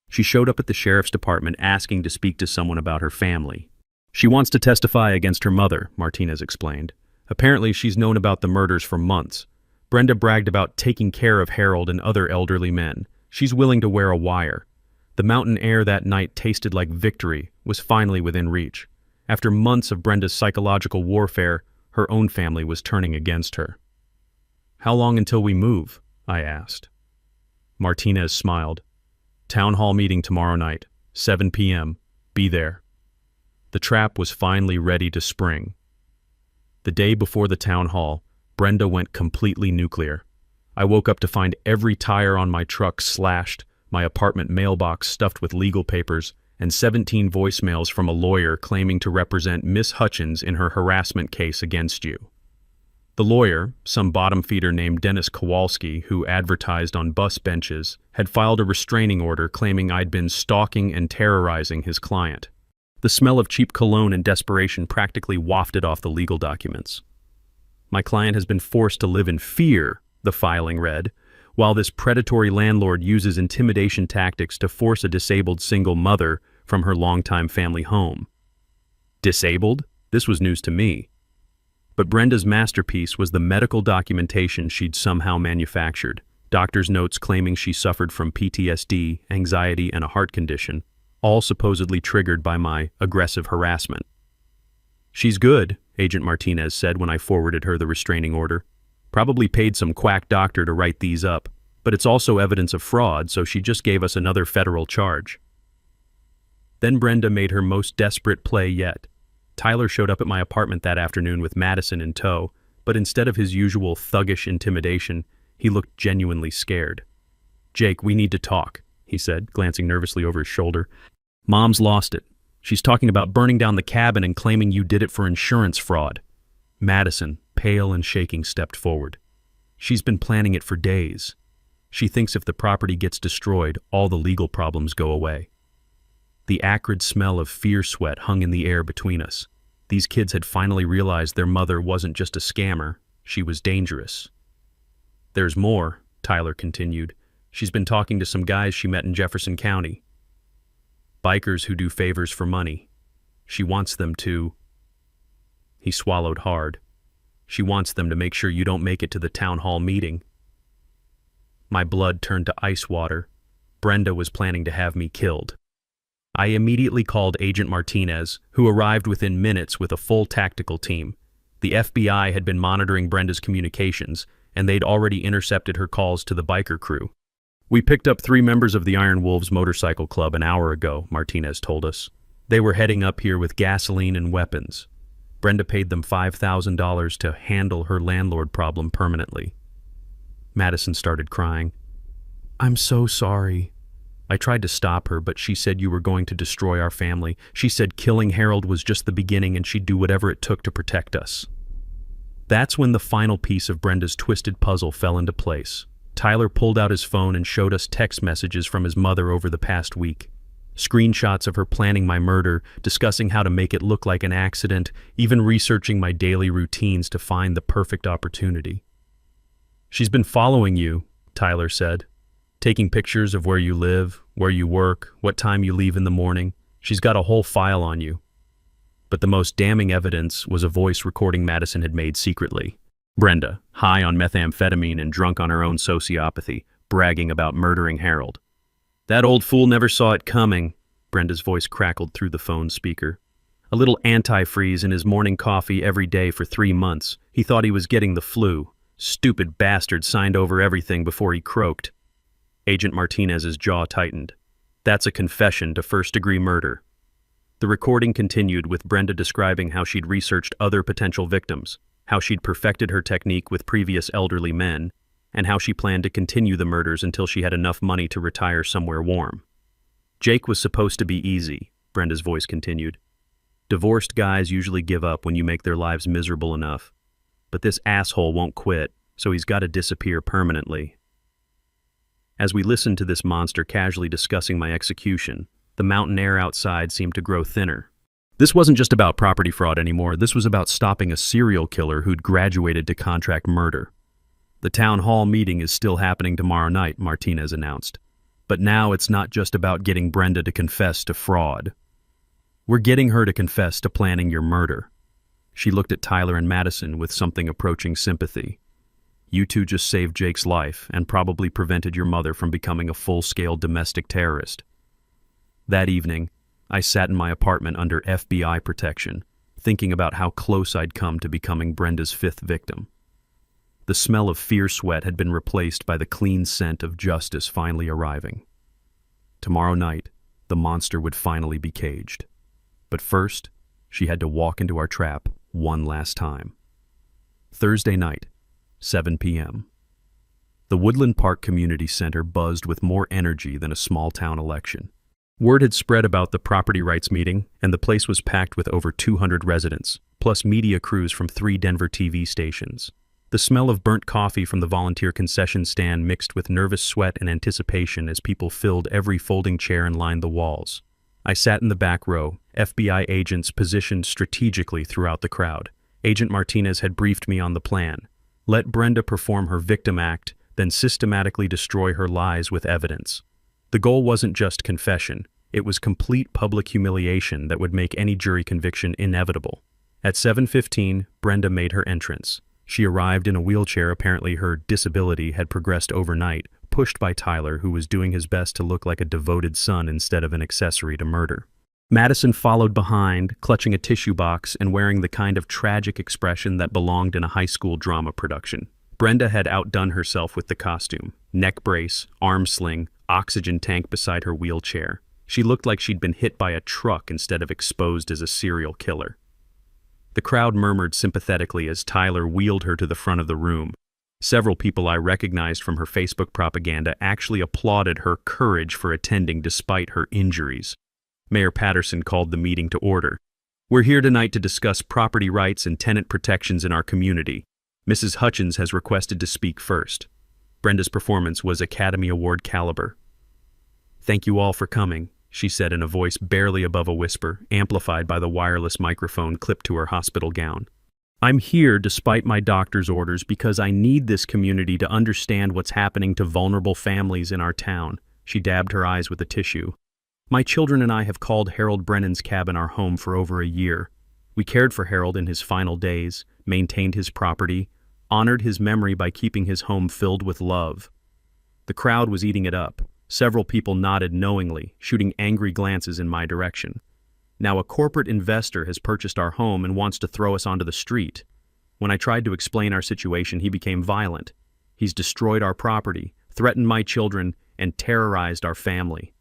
A: She showed up at the sheriff's department asking to speak to someone about her family. She wants to testify against her mother, Martinez explained. Apparently, she's known about the murders for months. Brenda bragged about taking care of Harold and other elderly men. She's willing to wear a wire. The mountain air that night tasted like victory, was finally within reach. After months of Brenda's psychological warfare, her own family was turning against her. "How long until we move?" I asked. Martinez smiled. "Town hall meeting tomorrow night, 7 p.m. Be there." The trap was finally ready to spring. The day before the town hall, Brenda went completely nuclear. I woke up to find every tire on my truck slashed, my apartment mailbox stuffed with legal papers, and 17 voicemails from a lawyer claiming to represent Miss Hutchins in her harassment case against you. The lawyer, some bottom feeder named Dennis Kowalski, who advertised on bus benches, had filed a restraining order claiming I'd been stalking and terrorizing his client. The smell of cheap cologne and desperation practically wafted off the legal documents. "My client has been forced to live in fear," the filing read, "while this predatory landlord uses intimidation tactics to force a disabled single mother from her longtime family home." Disabled? This was news to me. But Brenda's masterpiece was the medical documentation she'd somehow manufactured. Doctor's notes claiming she suffered from PTSD, anxiety, and a heart condition, all supposedly triggered by my aggressive harassment. "She's good," Agent Martinez said when I forwarded her the restraining order. "Probably paid some quack doctor to write these up, but it's also evidence of fraud, so she just gave us another federal charge." Then Brenda made her most desperate play yet. Tyler showed up at my apartment that afternoon with Madison in tow, but instead of his usual thuggish intimidation, he looked genuinely scared. "Jake, we need to talk," he said, glancing nervously over his shoulder. "Mom's lost it. She's talking about burning down the cabin and claiming you did it for insurance fraud." Madison, pale and shaking, stepped forward. "She's been planning it for days. She thinks if the property gets destroyed, all the legal problems go away." The acrid smell of fear sweat hung in the air between us. These kids had finally realized their mother wasn't just a scammer, she was dangerous. "There's more," Tyler continued. "She's been talking to some guys she met in Jefferson County. Bikers who do favors for money. She wants them to..." He swallowed hard. "She wants them to make sure you don't make it to the town hall meeting." My blood turned to ice water. Brenda was planning to have me killed. I immediately called Agent Martinez, who arrived within minutes with a full tactical team. The FBI had been monitoring Brenda's communications, and they'd already intercepted her calls to the biker crew. "We picked up 3 members of the Iron Wolves motorcycle club an hour ago," Martinez told us. "They were heading up here with gasoline and weapons. Brenda paid them $5,000 to handle her landlord problem permanently." Madison started crying. "I'm so sorry." I tried to stop her, but she said you were going to destroy our family. She said killing Harold was just the beginning and she'd do whatever it took to protect us. That's when the final piece of Brenda's twisted puzzle fell into place. Tyler pulled out his phone and showed us text messages from his mother over the past week. Screenshots of her planning my murder, discussing how to make it look like an accident, even researching my daily routines to find the perfect opportunity. "She's been following you," Tyler said. "Taking pictures of where you live, where you work, what time you leave in the morning. She's got a whole file on you." But the most damning evidence was a voice recording Madison had made secretly. Brenda, high on methamphetamine and drunk on her own sociopathy, bragging about murdering Harold. "That old fool never saw it coming," Brenda's voice crackled through the phone speaker. "A little antifreeze in his morning coffee every day for 3 months. He thought he was getting the flu. Stupid bastard signed over everything before he croaked." Agent Martinez's jaw tightened. "That's a confession to first-degree murder." The recording continued with Brenda describing how she'd researched other potential victims, how she'd perfected her technique with previous elderly men, and how she planned to continue the murders until she had enough money to retire somewhere warm. "Jake was supposed to be easy," Brenda's voice continued. "Divorced guys usually give up when you make their lives miserable enough. But this asshole won't quit, so he's got to disappear permanently." As we listened to this monster casually discussing my execution, the mountain air outside seemed to grow thinner. This wasn't just about property fraud anymore. This was about stopping a serial killer who'd graduated to contract murder. "The town hall meeting is still happening tomorrow night," Martinez announced. "But now it's not just about getting Brenda to confess to fraud. We're getting her to confess to planning your murder." She looked at Tyler and Madison with something approaching sympathy. "You two just saved Jake's life and probably prevented your mother from becoming a full-scale domestic terrorist." That evening, I sat in my apartment under FBI protection, thinking about how close I'd come to becoming Brenda's 5th victim. The smell of fear sweat had been replaced by the clean scent of justice finally arriving. Tomorrow night, the monster would finally be caged. But first, she had to walk into our trap one last time. Thursday night, 7 p.m. The Woodland Park Community Center buzzed with more energy than a small-town election. Word had spread about the property rights meeting, and the place was packed with over 200 residents, plus media crews from 3 Denver TV stations. The smell of burnt coffee from the volunteer concession stand mixed with nervous sweat and anticipation as people filled every folding chair and lined the walls. I sat in the back row, FBI agents positioned strategically throughout the crowd. Agent Martinez had briefed me on the plan. Let Brenda perform her victim act, then systematically destroy her lies with evidence. The goal wasn't just confession, it was complete public humiliation that would make any jury conviction inevitable. At 7:15, Brenda made her entrance. She arrived in a wheelchair. Apparently her disability had progressed overnight, pushed by Tyler, who was doing his best to look like a devoted son instead of an accessory to murder. Madison followed behind, clutching a tissue box and wearing the kind of tragic expression that belonged in a high school drama production. Brenda had outdone herself with the costume. Neck brace, arm sling, oxygen tank beside her wheelchair. She looked like she'd been hit by a truck instead of exposed as a serial killer. The crowd murmured sympathetically as Tyler wheeled her to the front of the room. Several people I recognized from her Facebook propaganda actually applauded her courage for attending despite her injuries. Mayor Patterson called the meeting to order. "We're here tonight to discuss property rights and tenant protections in our community. Mrs. Hutchins has requested to speak first." Brenda's performance was Academy Award caliber. "Thank you all for coming," she said in a voice barely above a whisper, amplified by the wireless microphone clipped to her hospital gown. "I'm here despite my doctor's orders because I need this community to understand what's happening to vulnerable families in our town." She dabbed her eyes with a tissue. "My children and I have called Harold Brennan's cabin our home for over a year. We cared for Harold in his final days, maintained his property, honored his memory by keeping his home filled with love." The crowd was eating it up. Several people nodded knowingly, shooting angry glances in my direction. Now a corporate investor has purchased our home and wants to throw us onto the street. When I tried to explain our situation, he became violent. He's destroyed our property, threatened my children, and terrorized our family.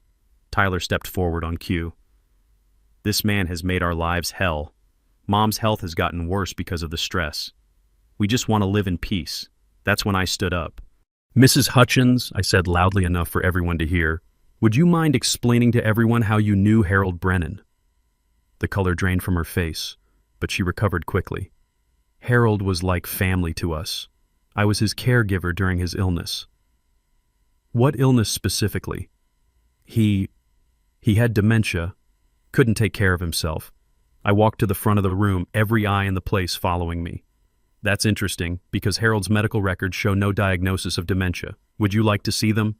A: Tyler stepped forward on cue. "This man has made our lives hell. Mom's health has gotten worse because of the stress. We just want to live in peace." That's when I stood up. "Mrs. Hutchins," I said loudly enough for everyone to hear, "would you mind explaining to everyone how you knew Harold Brennan?" The color drained from her face, but she recovered quickly. "Harold was like family to us. I was his caregiver during his illness." "What illness specifically?" He had dementia, couldn't take care of himself. I walked to the front of the room, every eye in the place following me. That's interesting, because Harold's medical records show no diagnosis of dementia. Would you like to see them?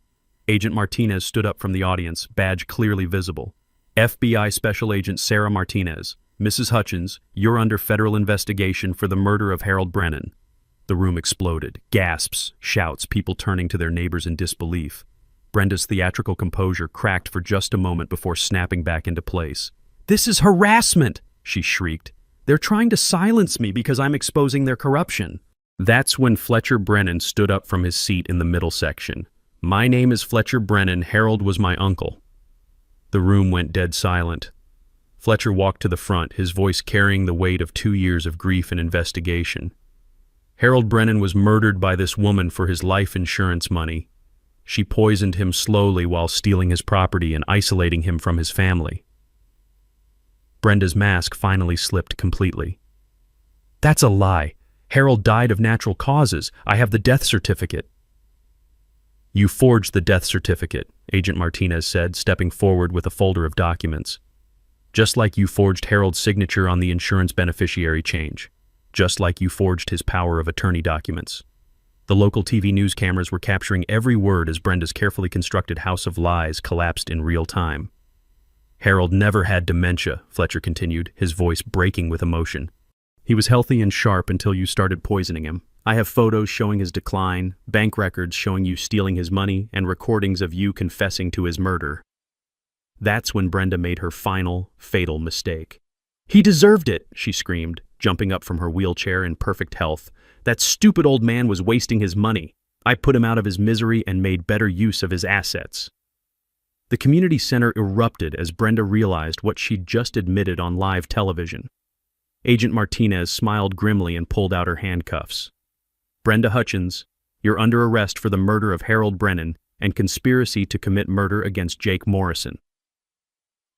A: Agent Martinez stood up from the audience, badge clearly visible. FBI Special Agent Sarah Martinez. Mrs. Hutchins, you're under federal investigation for the murder of Harold Brennan. The room exploded. Gasps, shouts, people turning to their neighbors in disbelief. Brenda's theatrical composure cracked for just a moment before snapping back into place. "This is harassment!" she shrieked. "They're trying to silence me because I'm exposing their corruption." That's when Fletcher Brennan stood up from his seat in the middle section. "My name is Fletcher Brennan. Harold was my uncle." The room went dead silent. Fletcher walked to the front, his voice carrying the weight of 2 years of grief and investigation. Harold Brennan was murdered by this woman for his life insurance money. She poisoned him slowly while stealing his property and isolating him from his family. Brenda's mask finally slipped completely. "That's a lie. Harold died of natural causes. I have the death certificate." "You forged the death certificate," Agent Martinez said, stepping forward with a folder of documents. "Just like you forged Harold's signature on the insurance beneficiary change. Just like you forged his power of attorney documents." The local TV news cameras were capturing every word as Brenda's carefully constructed house of lies collapsed in real time. "Harold never had dementia," Fletcher continued, his voice breaking with emotion. "He was healthy and sharp until you started poisoning him. I have photos showing his decline, bank records showing you stealing his money, and recordings of you confessing to his murder." That's when Brenda made her final, fatal mistake. "He deserved it," she screamed, jumping up from her wheelchair in perfect health. "That stupid old man was wasting his money. I put him out of his misery and made better use of his assets." The community center erupted as Brenda realized what she'd just admitted on live television. Agent Martinez smiled grimly and pulled out her handcuffs. "Brenda Hutchins, you're under arrest for the murder of Harold Brennan and conspiracy to commit murder against Jake Morrison."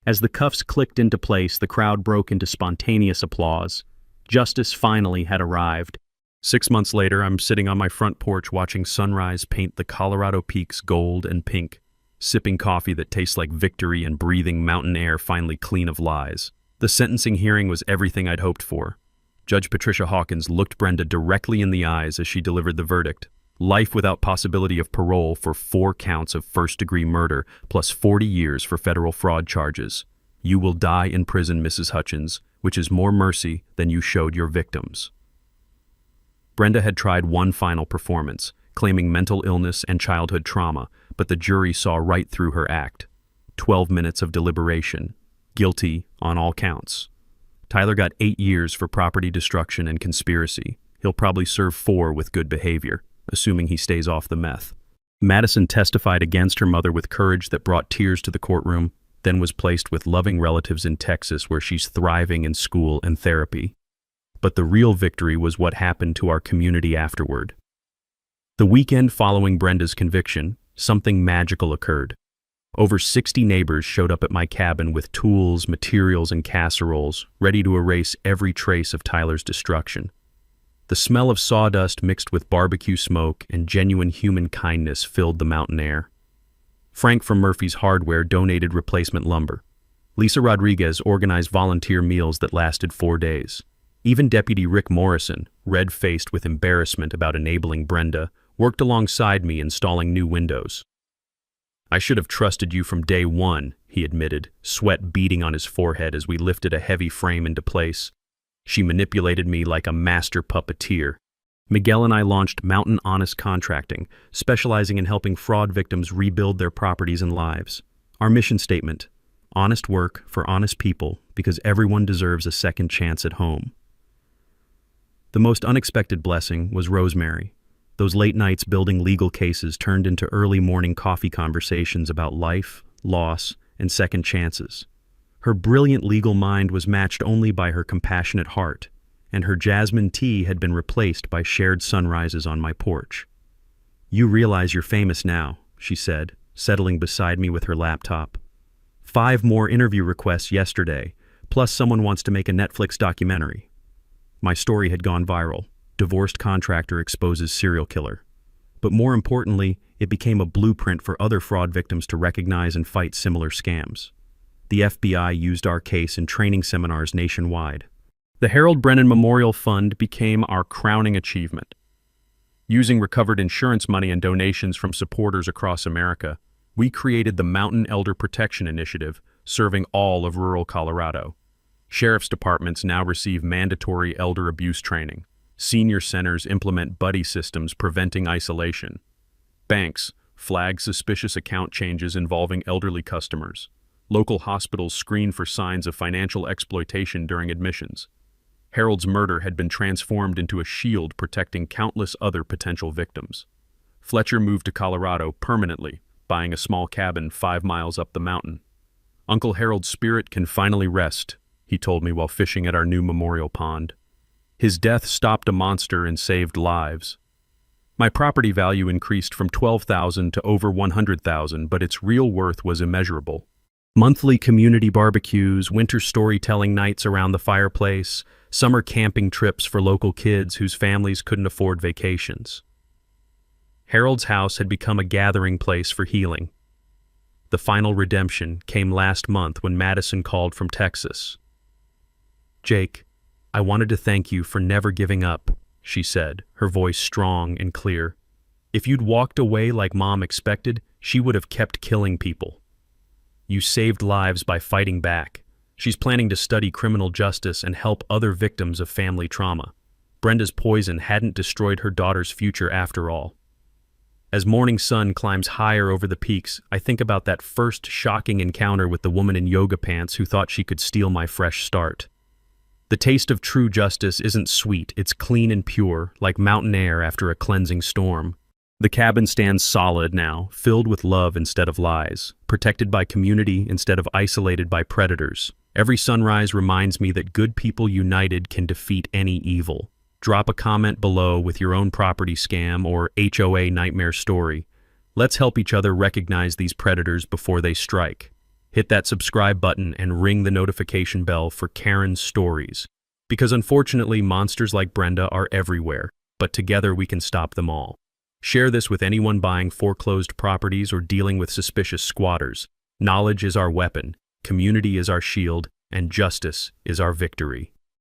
A: As the cuffs clicked into place, the crowd broke into spontaneous applause. Justice finally had arrived. 6 months later, I'm sitting on my front porch watching sunrise paint the Colorado peaks gold and pink, sipping coffee that tastes like victory and breathing mountain air finally clean of lies. The sentencing hearing was everything I'd hoped for. Judge Patricia Hawkins looked Brenda directly in the eyes as she delivered the verdict. Life without possibility of parole for 4 counts of first-degree murder, plus 40 years for federal fraud charges. You will die in prison, Mrs. Hutchins, which is more mercy than you showed your victims. Brenda had tried one final performance, claiming mental illness and childhood trauma, but the jury saw right through her act. 12 minutes of deliberation. Guilty on all counts. Tyler got 8 years for property destruction and conspiracy. He'll probably serve 4 with good behavior, assuming he stays off the meth. Madison testified against her mother with courage that brought tears to the courtroom, then was placed with loving relatives in Texas where she's thriving in school and therapy. But the real victory was what happened to our community afterward. The weekend following Brenda's conviction, something magical occurred. Over 60 neighbors showed up at my cabin with tools, materials, and casseroles, ready to erase every trace of Tyler's destruction. The smell of sawdust mixed with barbecue smoke and genuine human kindness filled the mountain air. Frank from Murphy's Hardware donated replacement lumber. Lisa Rodriguez organized volunteer meals that lasted 4 days. Even Deputy Rick Morrison, red-faced with embarrassment about enabling Brenda, worked alongside me installing new windows. "I should have trusted you from day one," he admitted, sweat beading on his forehead as we lifted a heavy frame into place. "She manipulated me like a master puppeteer." Miguel and I launched Mountain Honest Contracting, specializing in helping fraud victims rebuild their properties and lives. Our mission statement: honest work for honest people, because everyone deserves a second chance at home. The most unexpected blessing was Rosemary. Those late nights building legal cases turned into early morning coffee conversations about life, loss, and second chances. Her brilliant legal mind was matched only by her compassionate heart, and her jasmine tea had been replaced by shared sunrises on my porch. "You realize you're famous now," she said, settling beside me with her laptop. 5 more interview requests yesterday, plus someone wants to make a Netflix documentary. My story had gone viral. Divorced contractor exposes serial killer. But more importantly, it became a blueprint for other fraud victims to recognize and fight similar scams. the FBI used our case in training seminars nationwide. The Harold Brennan Memorial Fund became our crowning achievement. Using recovered insurance money and donations from supporters across America, we created the Mountain Elder Protection Initiative, serving all of rural Colorado. Sheriff's departments now receive mandatory elder abuse training. Senior centers implement buddy systems preventing isolation. Banks flag suspicious account changes involving elderly customers. Local hospitals screen for signs of financial exploitation during admissions. Harold's murder had been transformed into a shield protecting countless other potential victims. Fletcher moved to Colorado permanently, buying a small cabin 5 miles up the mountain. Uncle Harold's spirit can finally rest, he told me while fishing at our new memorial pond. His death stopped a monster and saved lives. My property value increased from $12,000 to over $100,000, but its real worth was immeasurable. Monthly community barbecues, winter storytelling nights around the fireplace, summer camping trips for local kids whose families couldn't afford vacations. Harold's house had become a gathering place for healing. The final redemption came last month when Madison called from Texas. "Jake, I wanted to thank you for never giving up," she said, her voice strong and clear. "If you'd walked away like Mom expected, she would have kept killing people. You saved lives by fighting back." She's planning to study criminal justice and help other victims of family trauma. Brenda's poison hadn't destroyed her daughter's future after all. As morning sun climbs higher over the peaks, I think about that first shocking encounter with the woman in yoga pants who thought she could steal my fresh start. The taste of true justice isn't sweet, it's clean and pure, like mountain air after a cleansing storm. The cabin stands solid now, filled with love instead of lies, protected by community instead of isolated by predators. Every sunrise reminds me that good people united can defeat any evil. Drop a comment below with your own property scam or HOA nightmare story. Let's help each other recognize these predators before they strike. Hit that subscribe button and ring the notification bell for Karen Stories. Because unfortunately, monsters like Brenda are everywhere, but together we can stop them all. Share this with anyone buying foreclosed properties or dealing with suspicious squatters. Knowledge is our weapon, community is our shield, and justice is our victory.